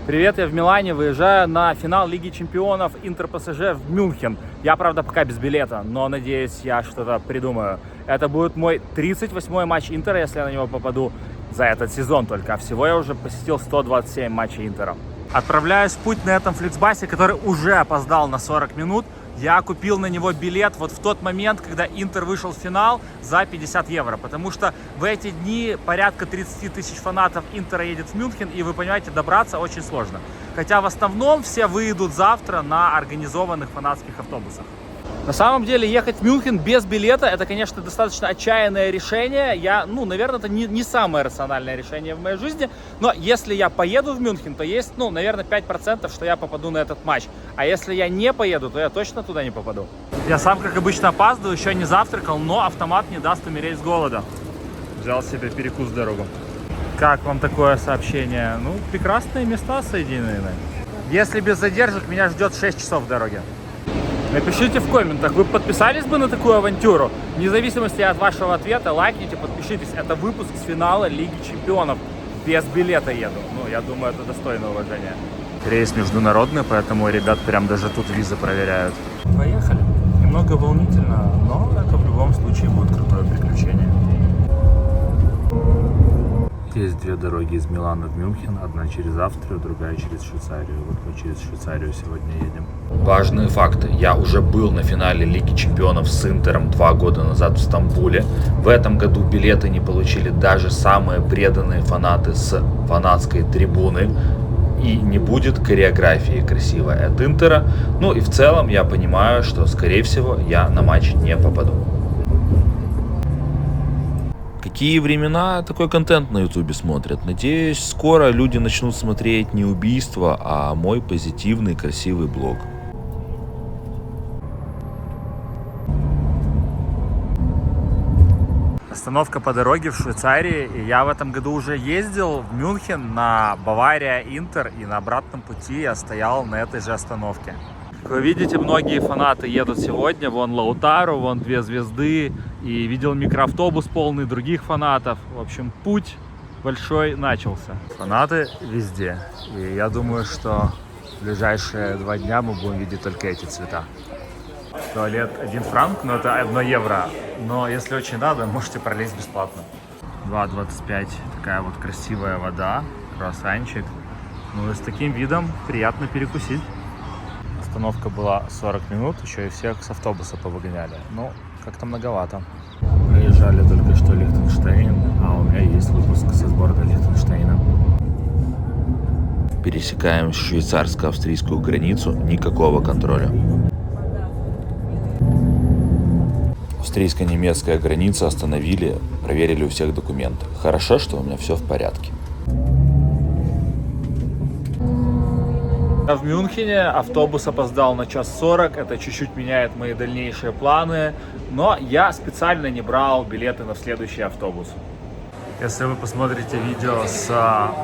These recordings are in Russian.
Привет, я в Милане, выезжаю на финал Лиги Чемпионов Интер-ПСЖ в Мюнхен. Я, правда, пока без билета, но надеюсь, я что-то придумаю. Это будет мой 38-й матч Интера, если я на него попаду за этот сезон только. А всего я уже посетил 127 матчей Интера. Отправляюсь в путь на этом фликсбасе, который уже опоздал на 40 минут. Я купил на него билет вот в тот момент, когда Интер вышел в финал за 50 евро. Потому что в эти дни порядка 30 тысяч фанатов Интера едет в Мюнхен. И вы понимаете, добраться очень сложно. Хотя в основном все выйдут завтра на организованных фанатских автобусах. На самом деле ехать в Мюнхен без билета, это, конечно, достаточно отчаянное решение. Наверное, это не самое рациональное решение в моей жизни. Но если я поеду в Мюнхен, то есть, наверное, 5%, что я попаду на этот матч. А если я не поеду, то я точно туда не попаду. Я сам, как обычно, опаздываю, еще не завтракал, но автомат не даст умереть с голода. Взял себе перекус в дорогу. Как вам такое сообщение? Прекрасные места соединены. Если без задержек, меня ждет 6 часов в дороге. Напишите в комментах, вы подписались бы на такую авантюру? Вне зависимости от вашего ответа, лайкните, подпишитесь. Это выпуск с финала Лиги Чемпионов. Без билета еду. Я думаю, это достойно уважения. Рейс международный, поэтому ребят прям даже тут визы проверяют. Поехали. Немного волнительно, но это в любом случае будет крутое приключение. Есть две дороги из Милана в Мюнхен. Одна через Австрию, другая через Швейцарию. Вот мы через Швейцарию сегодня едем. Важные факты. Я уже был на финале Лиги Чемпионов с Интером 2 года назад в Стамбуле. В этом году билеты не получили даже самые преданные фанаты с фанатской трибуны. И не будет хореографии красивой от Интера. И в целом я понимаю, что скорее всего я на матч не попаду. Какие времена такой контент на ютубе смотрят? Надеюсь, скоро люди начнут смотреть не убийство, а мой позитивный, красивый блог. Остановка по дороге в Швейцарии. И я в этом году уже ездил в Мюнхен на Бавария Интер. И на обратном пути я стоял на этой же остановке. Как вы видите, многие фанаты едут сегодня. Вон Лаутаро, вон 2 звезды. И видел микроавтобус полный других фанатов. В общем, путь большой начался. Фанаты везде. И я думаю, что в ближайшие 2 дня мы будем видеть только эти цвета. Туалет 1 франк, но это 1 евро. Но если очень надо, можете пролезть бесплатно. 2,25. Такая вот красивая вода. Круассанчик. И с таким видом приятно перекусить. Остановка была 40 минут. Еще и всех с автобуса повыгоняли. Как-то многовато. Проезжали только что Лихтенштейн, а у меня есть выпуск со сборной Лихтенштейна. Пересекаем швейцарско-австрийскую границу, никакого контроля. Австрийско-немецкая граница, остановили, проверили у всех документы. Хорошо, что у меня все в порядке. В Мюнхене автобус опоздал на 1:40, это чуть-чуть меняет мои дальнейшие планы, но я специально не брал билеты на следующий автобус. Если вы посмотрите видео с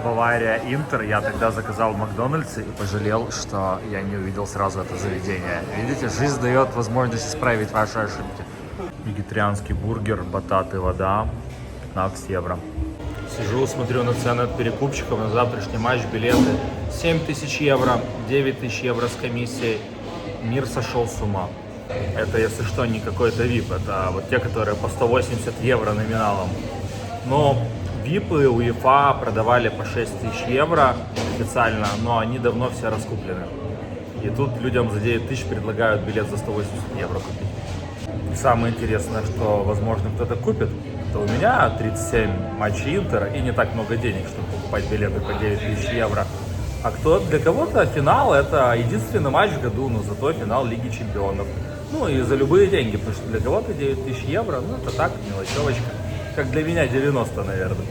Бавария Интер, я тогда заказал в Макдональдсе и пожалел, что я не увидел сразу это заведение. Видите, жизнь дает возможность исправить ваши ошибки. Вегетарианский бургер, батат и вода, 15 евро. Сижу, смотрю на цены от перекупщиков на завтрашний матч, билеты 7 тысяч евро, 9 тысяч евро с комиссией. Мир сошел с ума. Это, если что, не какой-то VIP, это вот те, которые по 180 евро номиналом. Но VIP и УЕФА продавали по 6 тысяч евро официально, но они давно все раскуплены. И тут людям за 9 тысяч предлагают билет за 180 евро купить. И самое интересное, что, возможно, кто-то купит. У меня 37 матчей Интера и не так много денег, чтобы покупать билеты по 9 тысяч евро. А для кого-то финал это единственный матч в году, но зато финал Лиги Чемпионов. И за любые деньги, потому что для кого-то 9 тысяч евро, это так, мелочевочка. Как для меня 90, наверное.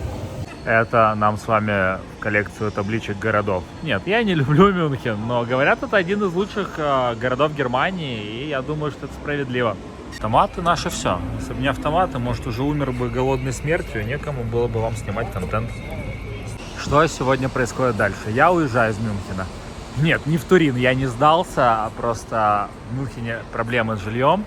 Это нам с вами коллекцию табличек городов. Нет, я не люблю Мюнхен, но говорят, это один из лучших городов Германии, и я думаю, что это справедливо. Автоматы наше все. Если бы не автоматы, может, уже умер бы голодной смертью, и некому было бы вам снимать контент. Что сегодня происходит дальше? Я уезжаю из Мюнхена. Нет, не в Турин, я не сдался, а просто в Мюнхене проблемы с жильем.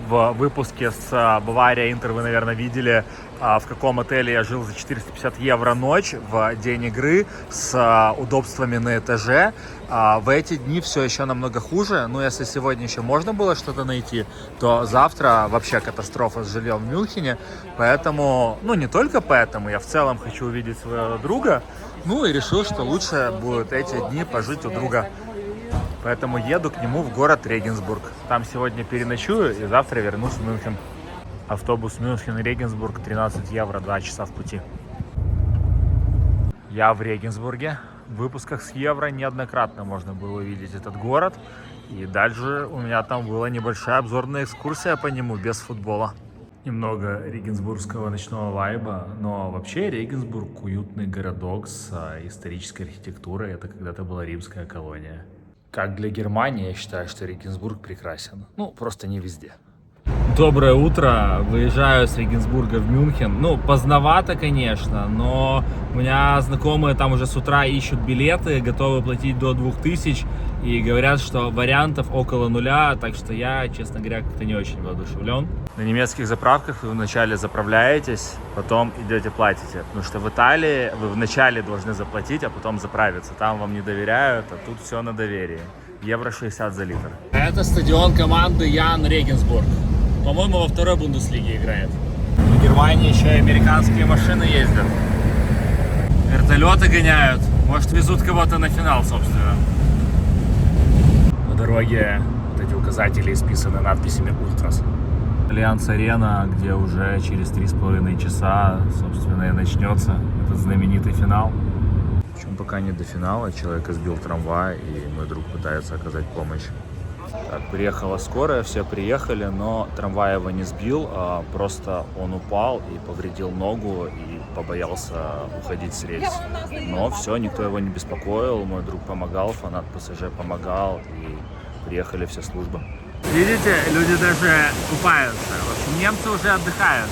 в выпуске с Бавария Интер вы, наверное, видели, в каком отеле я жил за 450 евро ночь в день игры с удобствами на этаже. В эти дни все еще намного хуже. Но если сегодня еще можно было что-то найти, то завтра вообще катастрофа с жильем в Мюнхене. Поэтому, ну не только поэтому, я в целом хочу увидеть своего друга. Ну и решил, что лучше будет эти дни пожить у друга. Поэтому еду к нему в город Регенсбург. Там сегодня переночую и завтра вернусь в Мюнхен. Автобус Мюнхен-Регенсбург, 13 евро, 2 часа в пути. Я в Регенсбурге. В выпусках с Евро неоднократно можно было увидеть этот город. И дальше у меня там была небольшая обзорная экскурсия по нему без футбола. Немного регенсбургского ночного вайба, но вообще Регенсбург уютный городок с исторической архитектурой. Это когда-то была римская колония. Как для Германии, я считаю, что Регенсбург прекрасен. Ну, просто не везде. Доброе утро. Выезжаю с Регенсбурга в Мюнхен. Ну, поздновато, конечно, но у меня знакомые там уже с утра ищут билеты, готовы платить до 2000 и говорят, что вариантов около нуля, так что я, честно говоря, как-то не очень воодушевлен. На немецких заправках вы вначале заправляетесь, потом идете платите, потому что в Италии вы вначале должны заплатить, а потом заправиться. Там вам не доверяют, а тут все на доверии. Евро 60 за литр. Это стадион команды Ян Регенсбург. По-моему, во второй Бундеслиге играет. В Германии еще и американские машины ездят. Вертолеты гоняют. Может, везут кого-то на финал, собственно. На дороге вот эти указатели исписаны надписями «Ультрас». Альянс Арена, где уже через 3,5 часа, собственно, и начнется этот знаменитый финал. Причем пока не до финала, человека сбил трамвай, и мой друг пытается оказать помощь. Так, приехала скорая, все приехали, но трамвай его не сбил, просто он упал и повредил ногу и побоялся уходить с рельс. Но все, никто его не беспокоил, мой друг помогал, фанат ПСЖ помогал, и приехали все службы. Видите, люди даже купаются, в общем, немцы уже отдыхают.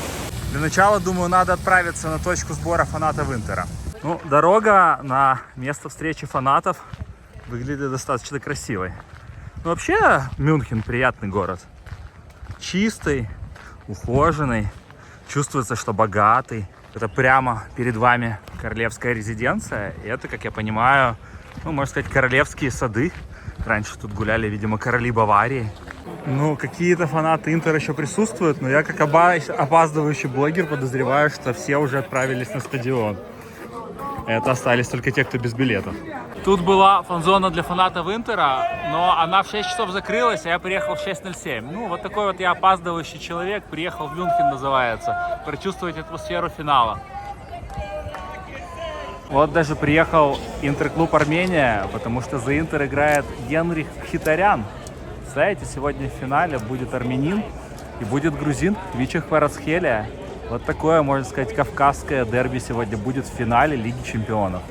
Для начала, думаю, надо отправиться на точку сбора фанатов Интера. Ну, дорога на место встречи фанатов выглядит достаточно красивой. Но вообще Мюнхен приятный город. Чистый, ухоженный. Чувствуется, что богатый. Это прямо перед вами королевская резиденция. И это, как я понимаю, ну, можно сказать, королевские сады. Раньше тут гуляли, видимо, короли Баварии. Ну, какие-то фанаты Интера еще присутствуют, но я, как опаздывающий блогер, подозреваю, что все уже отправились на стадион. Это остались только те, кто без билетов. Тут была фан-зона для фанатов Интера, но она в 6 часов закрылась, а я приехал в 6:07. Ну, вот такой вот я опаздывающий человек, приехал в Мюнхен, называется, прочувствовать атмосферу финала. Вот даже приехал Интер-клуб Армения, потому что за Интер играет Генрих Мхитарян. Знаете, сегодня в финале будет армянин и будет грузин Виче Кварацхелия. Вот такое, можно сказать, кавказское дерби сегодня будет в финале Лиги Чемпионов.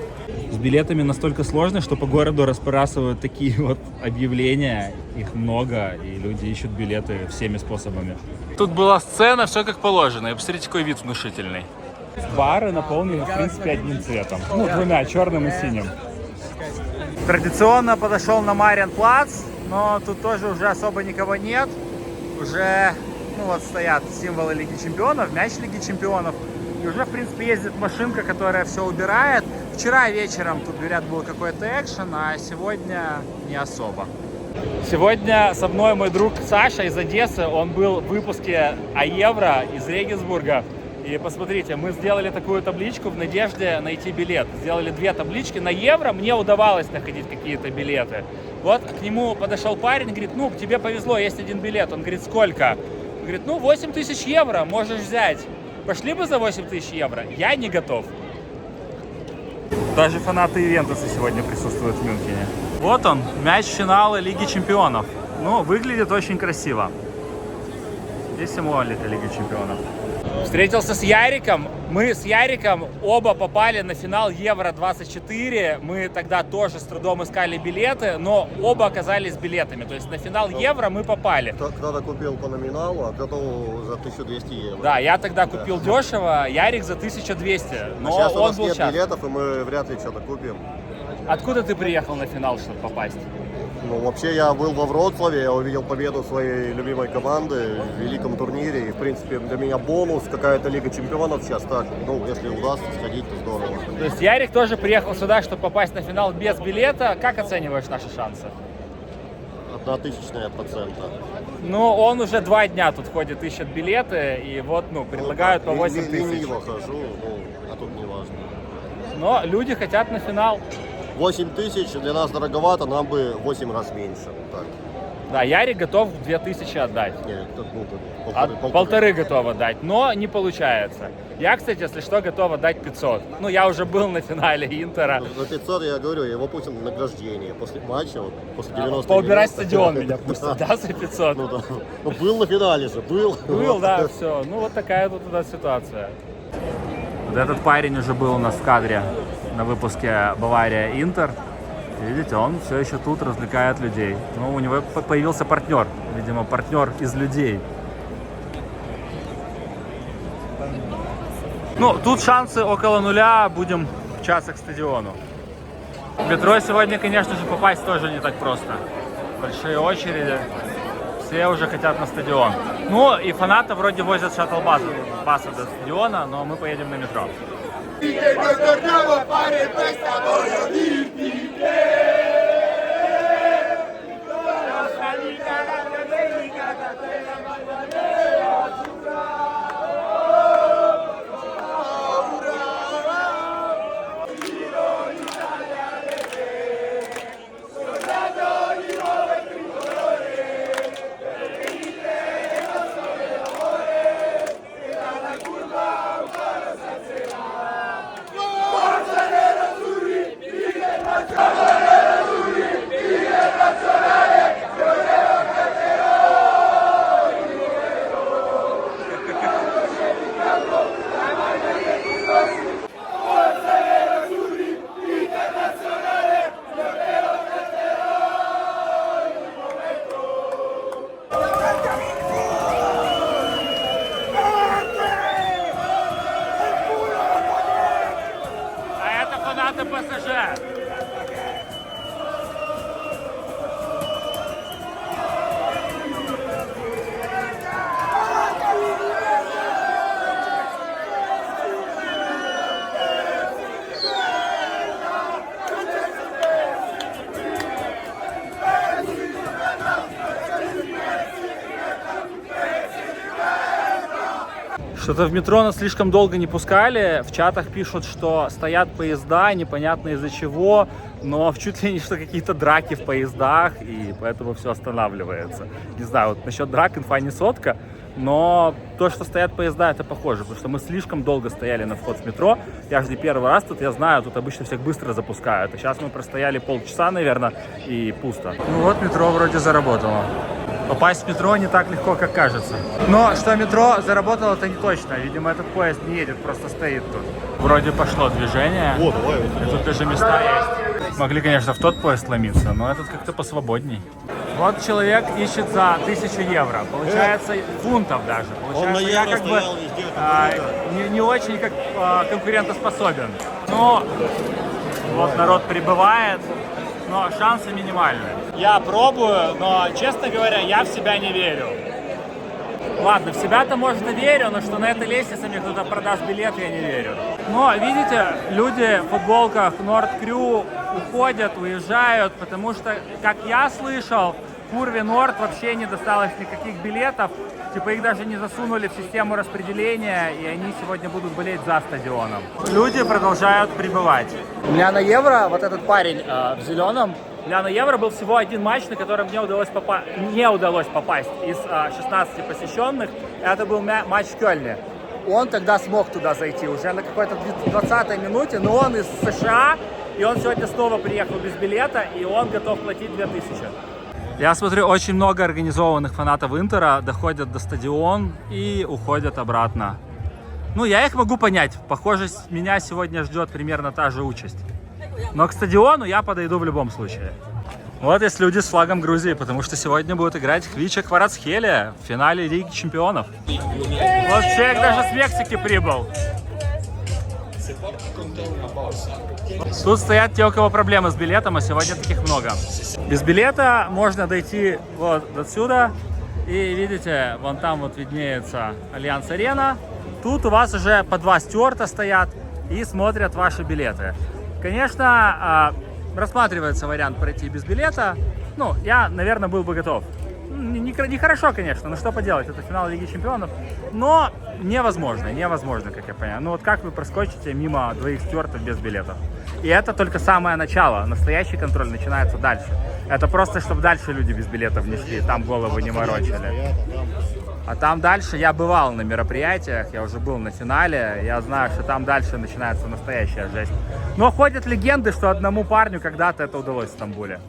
С билетами настолько сложно, что по городу разбрасывают такие вот объявления. Их много, и люди ищут билеты всеми способами. Тут была сцена, все как положено. И посмотрите, какой вид внушительный. Бары наполнены, в принципе, одним цветом. Ну, двумя, черным и синим. Традиционно подошел на Мариенплац, но тут тоже уже особо никого нет. Уже... Ну вот стоят символы Лиги Чемпионов, мяч Лиги Чемпионов. И уже, в принципе, ездит машинка, которая все убирает. Вчера вечером тут, говорят, был какой-то экшен, а сегодня не особо. Сегодня со мной мой друг Саша из Одессы. Он был в выпуске о Евро из Регенсбурга. И посмотрите, мы сделали такую табличку в надежде найти билет. Сделали 2 таблички. На Евро мне удавалось находить какие-то билеты. Вот к нему подошел парень, говорит, ну, тебе повезло, есть 1 билет. Он говорит, сколько? Говорит, ну 8000 евро можешь взять. Пошли бы за 8000 евро? Я не готов. Даже фанаты Ювентуса сегодня присутствуют в Мюнхене. Вот он, мяч финала Лиги Чемпионов. Ну, выглядит очень красиво. Здесь символика Лиги Чемпионов. Встретился с Яриком. Мы с Яриком оба попали на финал Евро-24. Мы тогда тоже с трудом искали билеты, но оба оказались билетами. То есть на финал Евро мы попали. Кто-то купил по номиналу, а кто-то за 1200 евро. Да, я тогда купил дешево, Ярик за 1200. Но сейчас у он нас был нет счастлив. билетов, и мы вряд ли что-то купим. Откуда ты приехал на финал, чтобы попасть? Ну, вообще, я был во Вроцлаве, я увидел победу своей любимой команды в великом турнире. И, в принципе, для меня бонус, какая-то Лига Чемпионов сейчас так. Ну, если удастся сходить, то здорово. То есть Ярик тоже приехал сюда, чтобы попасть на финал без билета. Как оцениваешь наши шансы? 0,01%. Ну, он уже 2 дня тут ходит, ищет билеты, и вот, ну, предлагают по 8 тысяч. Лениво хожу, ну, а тут не важно. Но люди хотят на финал. 8 тысяч для нас дороговато, нам бы 8 раз меньше. Так. Да, Ярик готов 2000 отдать. Нет, тут, ну, тут Полторы готов отдать, но не получается. Я, кстати, если что, готов отдать 500. Ну, я уже был на финале Интера. За 500, я говорю, его пустим на награждение после матча, вот, после 90 Поубирать стадион меня пустят, да, за 500? Ну да. Ну, был на финале же, был. Был, да, все. Ну, вот такая вот у нас ситуация. Вот этот парень уже был у нас в кадре на выпуске Бавария Интер. Видите, он все еще тут развлекает людей. Ну, у него появился партнер. Видимо, партнер из людей. Ну, тут шансы около нуля. Будем мчаться к стадиону. В метро сегодня, конечно же, попасть тоже не так просто. Большие очереди. Все уже хотят на стадион. Ну, и фанаты вроде возят шаттл-басы до стадиона, но мы поедем на метро. ПСЖ. Что-то в метро нас слишком долго не пускали. В чатах пишут, что стоят поезда, непонятно из-за чего, но чуть ли не что какие-то драки в поездах, и поэтому все останавливается. Не знаю, вот насчет драк инфа не сотка, но то, что стоят поезда, это похоже, потому что мы слишком долго стояли на вход в метро. Я же не первый раз тут, я знаю, тут обычно всех быстро запускают. А сейчас мы простояли полчаса, наверное, и пусто. Ну вот, метро вроде заработало. Попасть в метро не так легко, как кажется. Но что метро заработало, это не точно. Видимо, этот поезд не едет, просто стоит тут. Вроде пошло движение. О, давай. И тут даже места есть. Могли, конечно, в тот поезд ломиться, но этот как-то посвободней. Вот человек ищет за 1000 евро. Получается, фунтов даже. Получается, я как бы не очень как конкурентоспособен. Но вот народ прибывает. Но шансы минимальные. Я пробую, но, честно говоря, я в себя не верю. Ладно, в себя-то, может, и верю, но что на этой лестнице мне кто-то продаст билет, я не верю. Но, видите, люди в футболках Nord Crew уходят, уезжают, потому что, как я слышал, Курве Норд вообще не досталось никаких билетов. Типа их даже не засунули в систему распределения, и они сегодня будут болеть за стадионом. Люди продолжают прибывать. У меня на Евро, вот этот парень в зеленом, у меня на Евро был всего один матч, на котором не удалось попасть из 16 посещенных. Это был матч в Кёльне. Он тогда смог туда зайти уже на какой-то 20-й минуте, но он из США, и он сегодня снова приехал без билета, и он готов платить 2000. Я смотрю, очень много организованных фанатов Интера доходят до стадиона и уходят обратно. Ну, я их могу понять. Похоже, меня сегодня ждет примерно та же участь. Но к стадиону я подойду в любом случае. Вот есть люди с флагом Грузии, потому что сегодня будут играть Хвича Кварацхелия в финале Лиги Чемпионов. Вот человек даже с Мексики прибыл. Тут стоят те, у кого проблемы с билетом, а сегодня таких много. Без билета можно дойти вот отсюда. И видите, вон там вот виднеется Альянс Арена. Тут у вас уже по 2 стюарта стоят и смотрят ваши билеты. Конечно, рассматривается вариант пройти без билета. Ну, я, наверное, был бы готов. Нехорошо, конечно, но что поделать, это финал Лиги Чемпионов. Но невозможно, как я понимаю. Ну вот как вы проскочите мимо 2 стюартов без билетов? И это только самое начало. Настоящий контроль начинается дальше. Это просто, чтобы дальше люди без билетов не шли, там голову не морочили. А там дальше я бывал на мероприятиях, я уже был на финале, я знаю, что там дальше начинается настоящая жесть. Но ходят легенды, что одному парню когда-то это удалось в Стамбуле.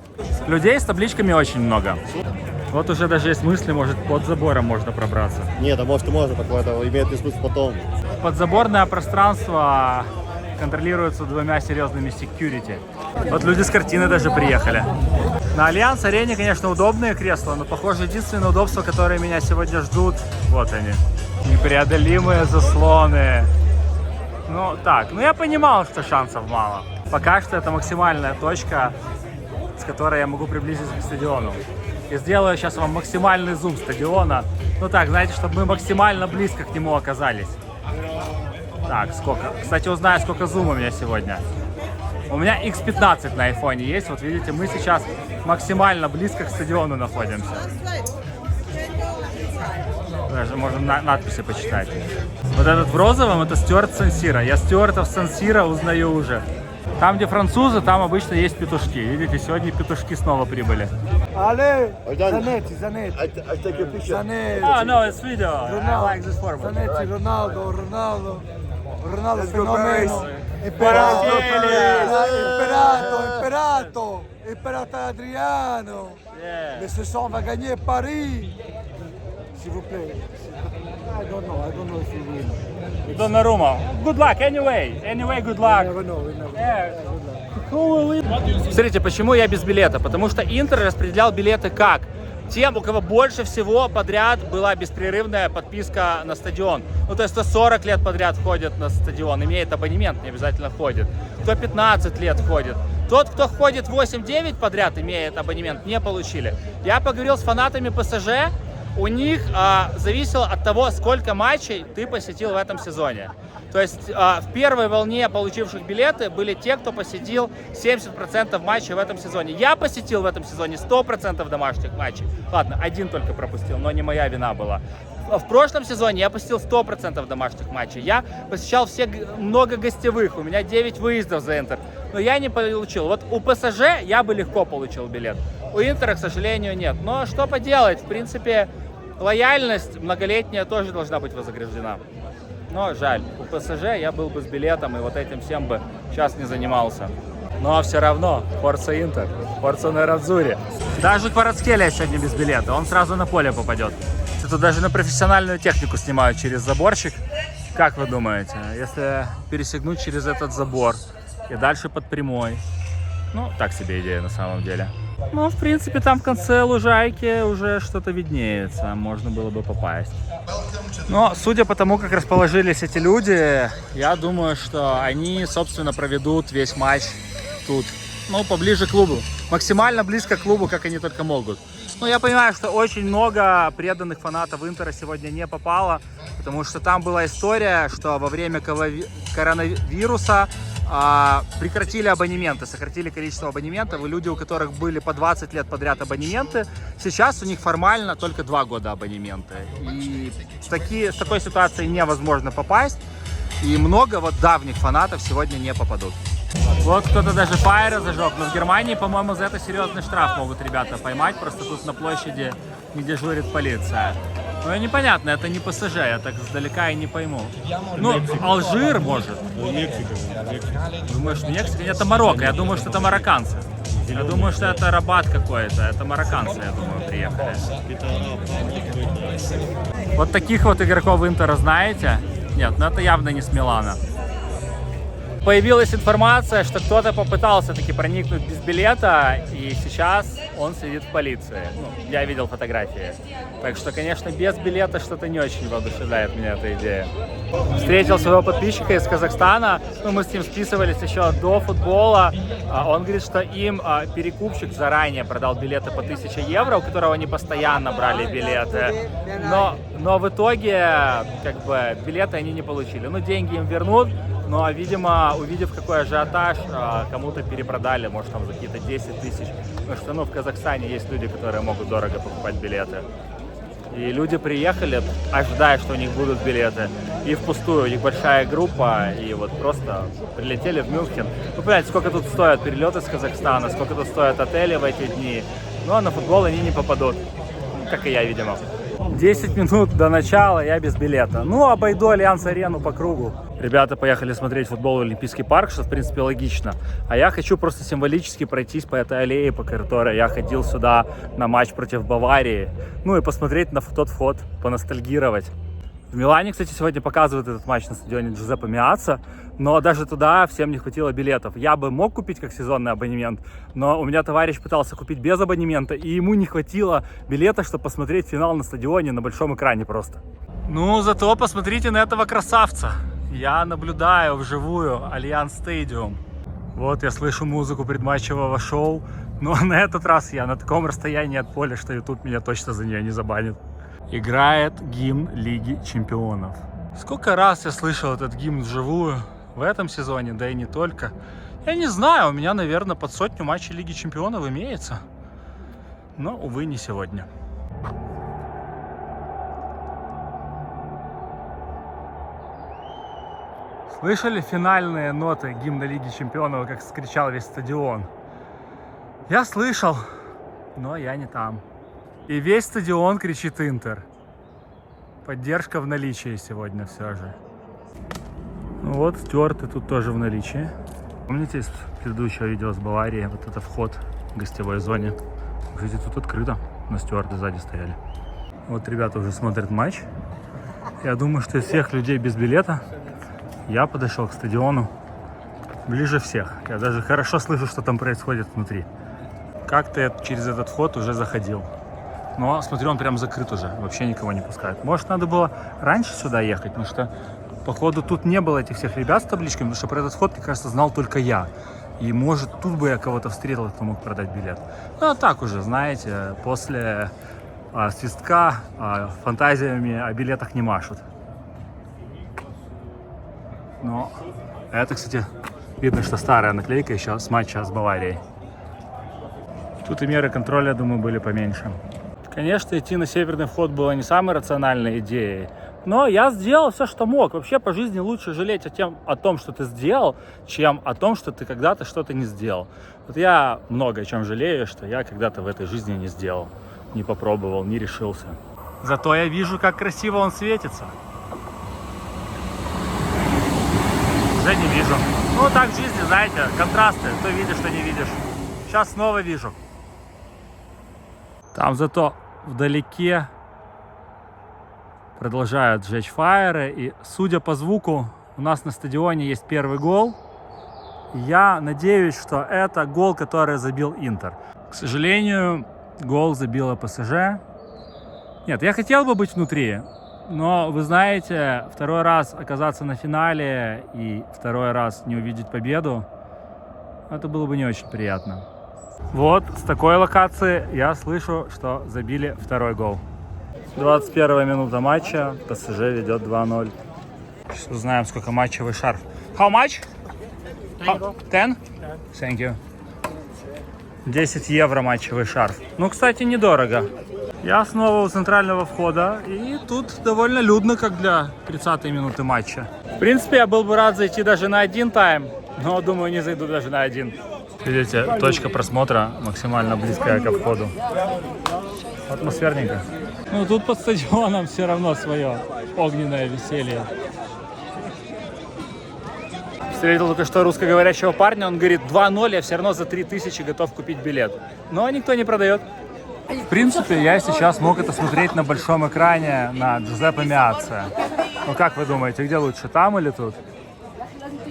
Людей с табличками очень много. Вот уже даже есть мысли, может, под забором можно пробраться. Нет, а может и можно, так это имеет смысл потом. Подзаборное пространство контролируется 2 серьезными security. Вот люди с картины даже приехали. На Альянс Арене, конечно, удобные кресла, но, похоже, единственное удобство, которое меня сегодня ждут, вот они, непреодолимые заслоны. Ну, так, ну я понимал, что шансов мало. Пока что это максимальная точка, с которой я могу приблизиться к стадиону. И сделаю сейчас вам максимальный зум стадиона. Ну так, знаете, чтобы мы максимально близко к нему оказались. Так, сколько? Кстати, узнаю, сколько зума у меня сегодня. У меня X15 на айфоне есть. Вот видите, мы сейчас максимально близко к стадиону находимся. Даже можем надписи почитать. Вот этот в розовом, это Стюарт Сан-Сиро. Я Стюартов Сан-Сиро узнаю уже. Там, где французы, там обычно есть петушки. Видите, сегодня петушки снова прибыли. Ale, Zanetti. Oh, no, it's video. I like this format. Zanetti, Ronaldo fenomeno. Imperato Adriano. Yeah. Le saison va gagner Paris. S'il vous plaît. I don't know if you win. Donnarumma. Good luck, anyway. Good luck. Never know. Смотрите, почему я без билета? Потому что Интер распределял билеты как? Тем, у кого больше всего подряд была беспрерывная подписка на стадион. Ну, то есть, кто 40 лет подряд ходит на стадион, имеет абонемент, не обязательно ходит. Кто 15 лет ходит. Тот, кто ходит 8-9 подряд, имеет абонемент, не получили. Я поговорил с фанатами ПСЖ, у них зависело от того, сколько матчей ты посетил в этом сезоне. То есть в первой волне получивших билеты были те, кто посетил 70% матчей в этом сезоне. Я посетил в этом сезоне 100% домашних матчей. Ладно, один только пропустил, но не моя вина была. В прошлом сезоне я посетил 100% домашних матчей. Я посещал много гостевых, у меня 9 выездов за Интер. Но я не получил. Вот у ПСЖ я бы легко получил билет. У Интера, к сожалению, нет. Но что поделать, в принципе, лояльность многолетняя тоже должна быть вознаграждена. Но жаль, у ПСЖ я был бы с билетом и вот этим всем бы сейчас не занимался. Но все равно, Форца Интер, Форца Нерадзури. Даже Кварацхелия сегодня без билета, он сразу на поле попадет. Тут даже на профессиональную технику снимают через заборчик. Как вы думаете, если пересекнуть через этот забор и дальше под прямой? Ну, так себе идея на самом деле. Ну, в принципе, там в конце лужайки уже что-то виднеется, можно было бы попасть. Но, судя по тому, как расположились эти люди, я думаю, что они, собственно, проведут весь матч тут. Ну, поближе к клубу. Максимально близко к клубу, как они только могут. Ну, я понимаю, что очень много преданных фанатов Интера сегодня не попало, потому что там была история, что во время коронавируса прекратили абонементы, сократили количество абонементов, и люди, у которых были по 20 лет подряд абонементы, сейчас у них формально только 2 года абонементы. И с такой ситуацией невозможно попасть, и много вот давних фанатов сегодня не попадут. Вот кто-то даже фаера зажег, но в Германии, по-моему, за это серьезный штраф могут ребята поймать, просто тут на площади не дежурит полиция. Ну, непонятно, это не ПСЖ, я так сдалека и не пойму. Ну, Алжир, может. Думаешь, что Мексика? Нет, это Марокко, я думаю, что это марокканцы. Я думаю, что это Рабат какой-то, это марокканцы, я думаю, приехали. Вот таких вот игроков Интера знаете? Нет, ну это явно не с Милана. Появилась информация, что кто-то попытался таки проникнуть без билета, и сейчас он сидит в полиции. Ну, я видел фотографии. Так что, конечно, без билета что-то не очень воодушевляет меня эта идея. Встретил своего подписчика из Казахстана, ну, мы с ним списывались еще до футбола. Он говорит, что им перекупщик заранее продал билеты по 1000 евро, у которого они постоянно брали билеты. Но в итоге, как бы, билеты они не получили. Ну, деньги им вернут, но, видимо, увидев какой ажиотаж, кому-то перепродали, может, там за какие-то 10 тысяч. Потому что, ну, в Казахстане есть люди, которые могут дорого покупать билеты. И люди приехали, ожидая, что у них будут билеты. И впустую, у них большая группа, и вот просто прилетели в Мюнхен. Вы понимаете, сколько тут стоят перелеты из Казахстана, сколько тут стоят отели в эти дни. Но на футбол они не попадут, как и я, видимо. 10 минут до начала, я без билета. Ну, обойду Альянс-арену по кругу. Ребята поехали смотреть футбол в Олимпийский парк, что, в принципе, логично. А я хочу просто символически пройтись по этой аллее, по которой я ходил сюда на матч против Баварии. Ну и посмотреть на тот вход, поностальгировать. В Милане, кстати, сегодня показывают этот матч на стадионе Джузеппе Меацца, но даже туда всем не хватило билетов. Я бы мог купить как сезонный абонемент, но у меня товарищ пытался купить без абонемента, и ему не хватило билета, чтобы посмотреть финал на стадионе на большом экране просто. Ну, зато посмотрите на этого красавца. Я наблюдаю вживую Альянс Стадиум. Вот я слышу музыку предматчевого шоу, но на этот раз я на таком расстоянии от поля, что YouTube меня точно за нее не забанит. Играет гимн Лиги Чемпионов. Сколько раз я слышал этот гимн вживую в этом сезоне, да и не только. Я не знаю, у меня, наверное, под 100 матчей Лиги Чемпионов имеется. Но, увы, не сегодня. Слышали финальные ноты гимна Лиги Чемпионов, как скричал весь стадион? Я слышал, но я не там. И весь стадион кричит Интер. Поддержка в наличии сегодня все же. Ну вот, Стюарты тут тоже в наличии. Помните из предыдущего видео с Баварией, вот это вход в гостевой зоне? Кстати, тут открыто, но Стюарты сзади стояли. Вот ребята уже смотрят матч. Я думаю, что из всех людей без билета я подошел к стадиону ближе всех. Я даже хорошо слышу, что там происходит внутри. Как-то я через этот вход уже заходил. Но, смотрю, он прям закрыт уже, вообще никого не пускает. Может, надо было раньше сюда ехать, потому что, походу, тут не было этих всех ребят с табличками, потому что про этот вход, мне кажется, знал только я. И, может, тут бы я кого-то встретил, кто мог продать билет. Ну, а так уже, знаете, после свистка фантазиями о билетах не машут. Но это, кстати, видно, что старая наклейка еще с матча с Баварией. Тут и меры контроля, думаю, были поменьше. Конечно, идти на северный вход было не самой рациональной идеей, но я сделал все, что мог. Вообще по жизни лучше жалеть о том, что ты сделал, чем о том, что ты когда-то что-то не сделал. Вот я много о чем жалею, что я когда-то в этой жизни не сделал, не попробовал, не решился. Зато я вижу, как красиво он светится. Уже не вижу. Ну так в жизни, знаете, контрасты, то видишь, что не видишь. Сейчас снова вижу. Там зато вдалеке продолжают сжечь фаеры. И судя по звуку, у нас на стадионе есть первый гол. Я надеюсь, что это гол, который забил Интер. К сожалению, гол забила ПСЖ. Нет, я хотел бы быть внутри. Но, вы знаете, второй раз оказаться на финале и второй раз не увидеть победу, это было бы не очень приятно. Вот, с такой локации я слышу, что забили второй гол. 21 минута матча, ПСЖ ведет 2-0. Сейчас узнаем, сколько матчевый шарф. How much? 10? Thank you. 10 евро матчевый шарф. Ну, кстати, недорого. Я снова у центрального входа, и тут довольно людно, как для 30-й минуты матча. В принципе, я был бы рад зайти даже на один тайм, но, думаю, не зайду даже на один. Видите, точка просмотра максимально близкая ко входу. Атмосферненько. Ну, тут под стадионом все равно свое огненное веселье. Встретил только что русскоговорящего парня, он говорит, 2-0, я все равно за 3000 готов купить билет. Но никто не продает. В принципе, я сейчас мог это смотреть на большом экране на Джузеппе Меацца. Ну как вы думаете, где лучше, там или тут?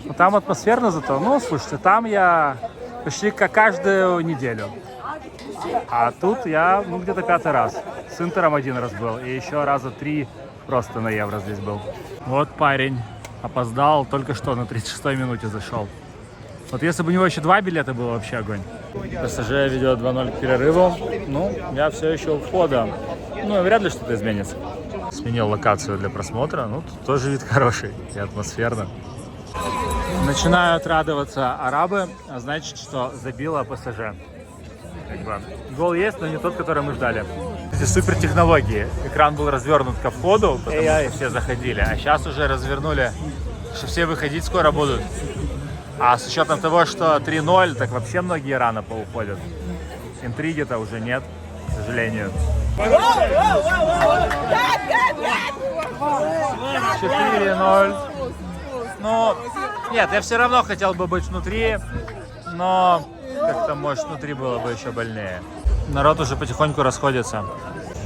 Ну там атмосферно зато. Ну, слушайте, там я почти как каждую неделю. А тут я, ну, где-то 5-й раз. С Интером 1 раз был. И еще раза 3 просто на Евро здесь был. Вот парень опоздал, только что на 36-й минуте зашел. Вот если бы у него еще 2 билета было, вообще огонь. ПСЖ ведет 2-0 к перерыву. Ну, я все еще у входа. Ну, вряд ли что-то изменится. Сменил локацию для просмотра. Ну, тут тоже вид хороший и атмосферно. Начинают радоваться арабы, а значит, что забило ПСЖ. Как бы, гол есть, но не тот, который мы ждали. Эти супер технологии. Экран был развернут ко входу, потому что все заходили. А сейчас уже развернули, что все выходить скоро будут. А с учетом того, что 3-0, так вообще многие рано поуходят. Интриги-то уже нет, к сожалению. 4-0. Ну, нет, я все равно хотел бы быть внутри, но как-то, может, внутри было бы еще больнее. Народ уже потихоньку расходится.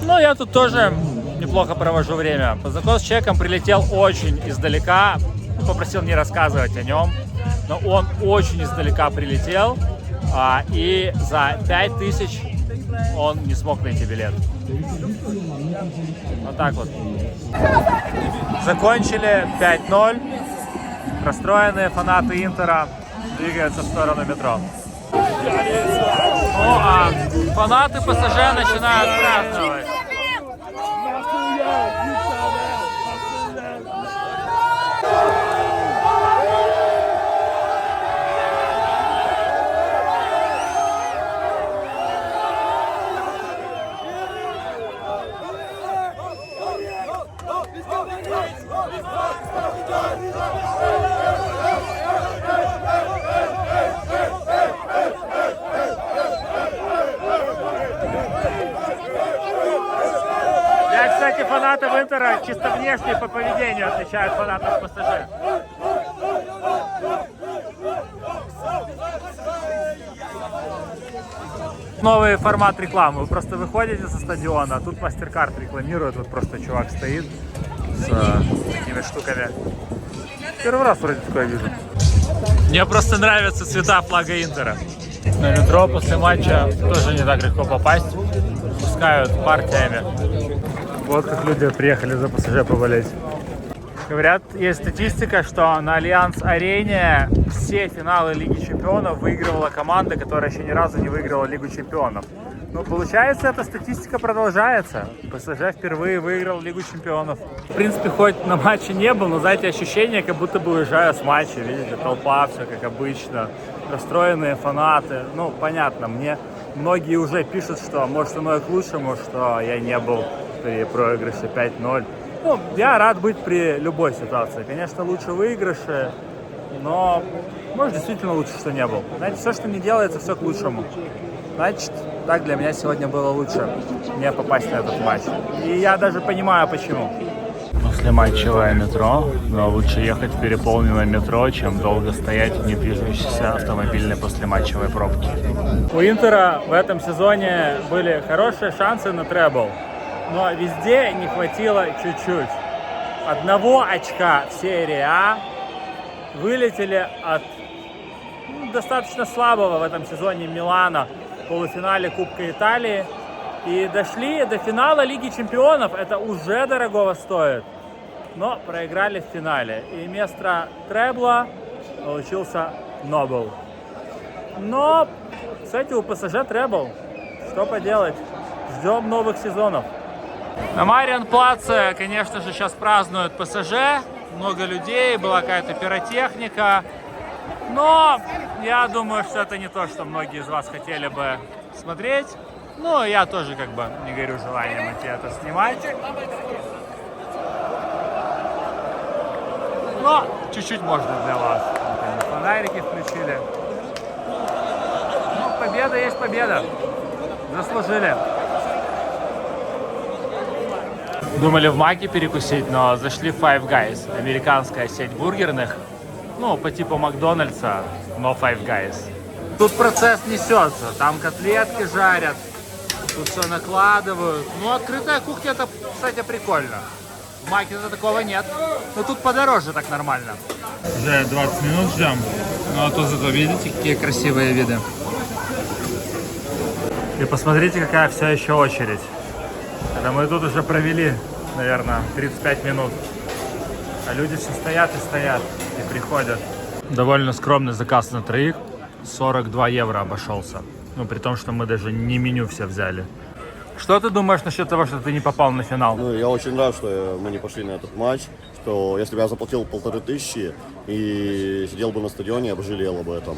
Ну, я тут тоже неплохо провожу время. Знаком с человеком прилетел очень издалека. Попросил не рассказывать о нем. Но он очень издалека прилетел. И за 5000 он не смог найти билет. Вот так вот. Закончили 5-0. Расстроенные фанаты Интера двигаются в сторону метро. Ну, а фанаты ПСЖ начинают праздновать. Кстати, фанатов Интера чисто внешне по поведению отличают фанатов ПСЖ. Новый формат рекламы. Вы просто выходите со стадиона, а тут MasterCard рекламирует. Вот просто чувак стоит с такими штуками. Первый раз вроде такое вижу. Мне просто нравятся цвета флага Интера. На метро после матча тоже не так легко попасть. Пускают партиями. Вот как люди приехали за ПСЖ поболеть. Говорят, есть статистика, что на Альянс-арене все финалы Лиги Чемпионов выигрывала команда, которая еще ни разу не выиграла Лигу Чемпионов. Ну, получается, эта статистика продолжается. ПСЖ впервые выиграл Лигу Чемпионов. В принципе, хоть на матче не был, но, знаете, ощущение, как будто бы уезжаю с матча. Видите, толпа, все как обычно. Расстроенные фанаты. Ну, понятно, мне многие уже пишут, что, может, оно и к лучшему, что я не был при проигрыше 5-0. Ну, я рад быть при любой ситуации. Конечно, лучше выигрыши, но, может, действительно лучше, что не был. Знаете, все, что не делается, все к лучшему. Значит, так для меня сегодня было лучше не попасть на этот матч. И я даже понимаю, почему. Послематчевое метро, но лучше ехать в переполненное метро, чем долго стоять в недвижущейся автомобильной послематчевой пробке. У Интера в этом сезоне были хорошие шансы на требл, но везде не хватило чуть-чуть. 1 очка в серии А, вылетели от достаточно слабого в этом сезоне Милана в полуфинале Кубка Италии и дошли до финала Лиги Чемпионов. Это уже дорогого стоит, но проиграли в финале. И вместо требла получился Нобл. Но, кстати, у ПСЖ требл. Что поделать? Ждем новых сезонов. На Мариенплаце, конечно же, сейчас празднуют ПСЖ. Много людей, была какая-то пиротехника. Но я думаю, что это не то, что многие из вас хотели бы смотреть. Ну, я тоже как бы не горю желанием идти это снимать. Но чуть-чуть можно для вас. Фонарики включили. Ну, победа есть победа. Заслужили. Думали в Маке перекусить, но зашли в Five Guys. Американская сеть бургерных. Ну, по типу Макдональдса, но Five Guys. Тут процесс несется. Там котлетки жарят. Тут все накладывают. Ну, открытая кухня, это, кстати, прикольно. В Маке-то такого нет. Но тут подороже так нормально. Уже 20 минут ждем. Ну а то зато видите, какие красивые виды. И посмотрите, какая все еще очередь. Это мы тут уже провели, наверное, 35 минут. А люди все стоят и стоят, и приходят. Довольно скромный заказ на троих. 42 евро обошелся. Ну, при том, что мы даже не меню все взяли. Что ты думаешь насчет того, что ты не попал на финал? Ну, я очень рад, что мы не пошли на этот матч. Что если бы я заплатил 1500 и сидел бы на стадионе, я бы жалел об этом.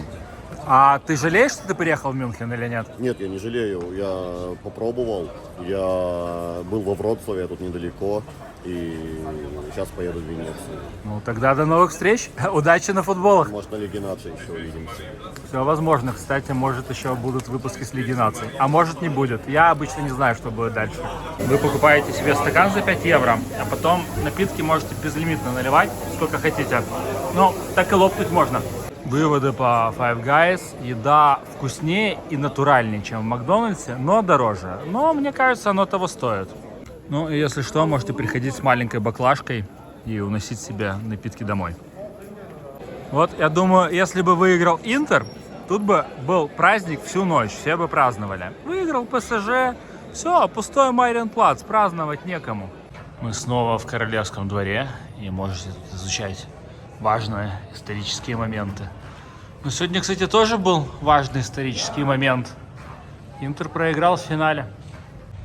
А ты жалеешь, что ты приехал в Мюнхен или нет? Нет, я не жалею. Я попробовал. Я был во Вроцлаве, тут недалеко. И сейчас поеду в Венецию. Ну, тогда до новых встреч. Удачи на футболах. Может, на Лиге наций еще увидимся. Все возможно. Кстати, может еще будут выпуски с Лиги наций. А может не будет. Я обычно не знаю, что будет дальше. Вы покупаете себе стакан за 5 евро, а потом напитки можете безлимитно наливать, сколько хотите. Ну, так и лопнуть можно. Выводы по Five Guys. Еда вкуснее и натуральнее, чем в Макдональдсе, но дороже. Но мне кажется, оно того стоит. Ну и если что, можете приходить с маленькой баклажкой и уносить себе напитки домой. Вот, я думаю, если бы выиграл Интер, тут бы был праздник всю ночь, все бы праздновали. Выиграл ПСЖ, все, пустой Мариенплац, праздновать некому. Мы снова в Королевском дворе и можете тут изучать важные исторические моменты. Но сегодня, кстати, тоже был важный исторический момент. Интер проиграл в финале.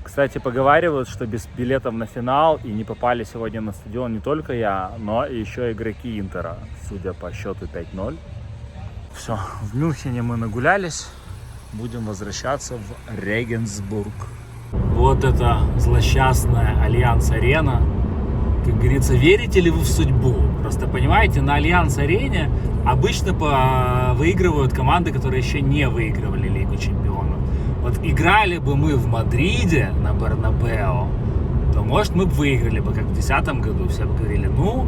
Кстати, поговаривают, что без билетов на финал и не попали сегодня на стадион не только я, но и еще игроки Интера, судя по счету 5-0. Все, в Мюнхене мы нагулялись, будем возвращаться в Регенсбург. Вот это злосчастная Альянс-арена. Как говорится, верите ли вы в судьбу? Просто понимаете, на Альянс-арене обычно выигрывают команды, которые еще не выигрывали Лигу чемпионов. Вот играли бы мы в Мадриде на Бернабео, то, может, мы бы выиграли бы, как в 2010 году. Все бы говорили, ну,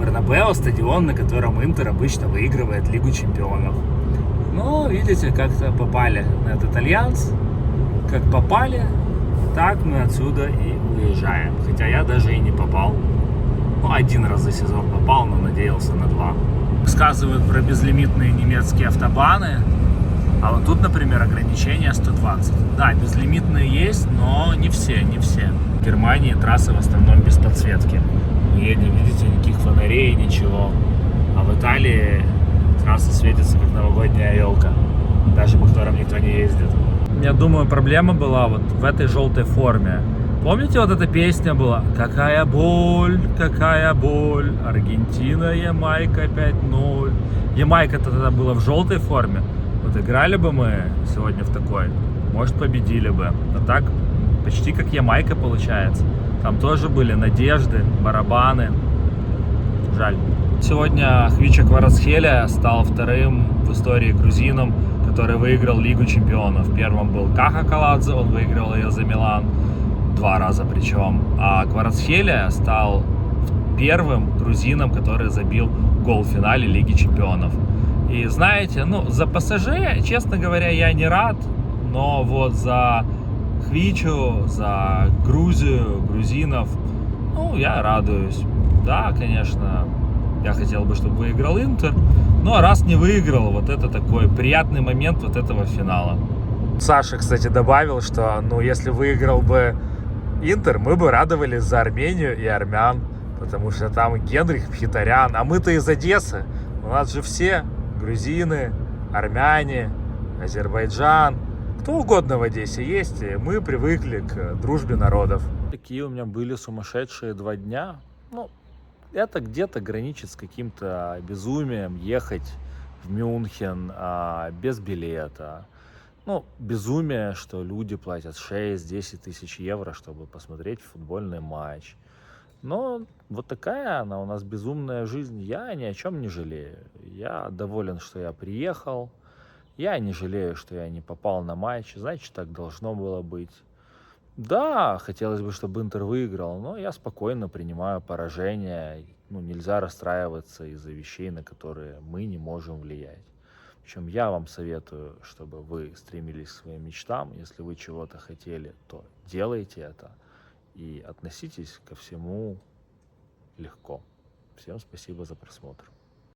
Бернабео — стадион, на котором Интер обычно выигрывает Лигу чемпионов. Но, видите, как-то попали на этот альянс. Как попали, так мы отсюда и уезжаем. Хотя я даже и не попал. Ну, один раз за сезон попал, но надеялся на 2. Сказывают про безлимитные немецкие автобаны. А вот тут, например, ограничение 120. Да, безлимитные есть, но не все, не все. В Германии трассы в основном без подсветки. Мы едем, видите, никаких фонарей, ничего. А в Италии трассы светятся, как новогодняя елка. Даже по которым никто не ездит. Я думаю, проблема была вот в этой желтой форме. Помните, вот эта песня была? Какая боль, Аргентина, Ямайка 5-0. Ямайка-то тогда была в желтой форме. Вот играли бы мы сегодня в такой, может, победили бы. А так, почти как Ямайка получается. Там тоже были надежды, барабаны. Жаль. Сегодня Хвича Кварацхелия стал вторым в истории грузином, который выиграл Лигу чемпионов. Первым был Каха Каладзе, он выиграл ее за Милан 2 раза причем. А Кварацхелия стал первым грузином, который забил гол в финале Лиги чемпионов. И знаете, ну, за ПСЖ, честно говоря, я не рад, но вот за Хвичу, за Грузию, грузинов, ну, я радуюсь. Да, конечно, я хотел бы, чтобы выиграл Интер, но раз не выиграл, вот это такой приятный момент вот этого финала. Саша, кстати, добавил, что, ну, если выиграл бы Интер, мы бы радовались за Армению и армян, потому что там Генрих Мхитарян, а мы-то из Одессы, у нас же все грузины, армяне, Азербайджан, кто угодно в Одессе есть, и мы привыкли к дружбе народов. Такие у меня были сумасшедшие 2 дня. Ну, это где-то граничит с каким-то безумием ехать в Мюнхен без билета. Ну, безумие, что люди платят 6-10 тысяч евро, чтобы посмотреть футбольный матч. Но вот такая она у нас безумная жизнь. Я ни о чем не жалею. Я доволен, что я приехал. Я не жалею, что я не попал на матч. Значит, так должно было быть. Да, хотелось бы, чтобы Интер выиграл, но я спокойно принимаю поражение. Ну, нельзя расстраиваться из-за вещей, на которые мы не можем влиять. Причем я вам советую, чтобы вы стремились к своим мечтам. Если вы чего-то хотели, то делайте это. И относитесь ко всему легко. Всем спасибо за просмотр.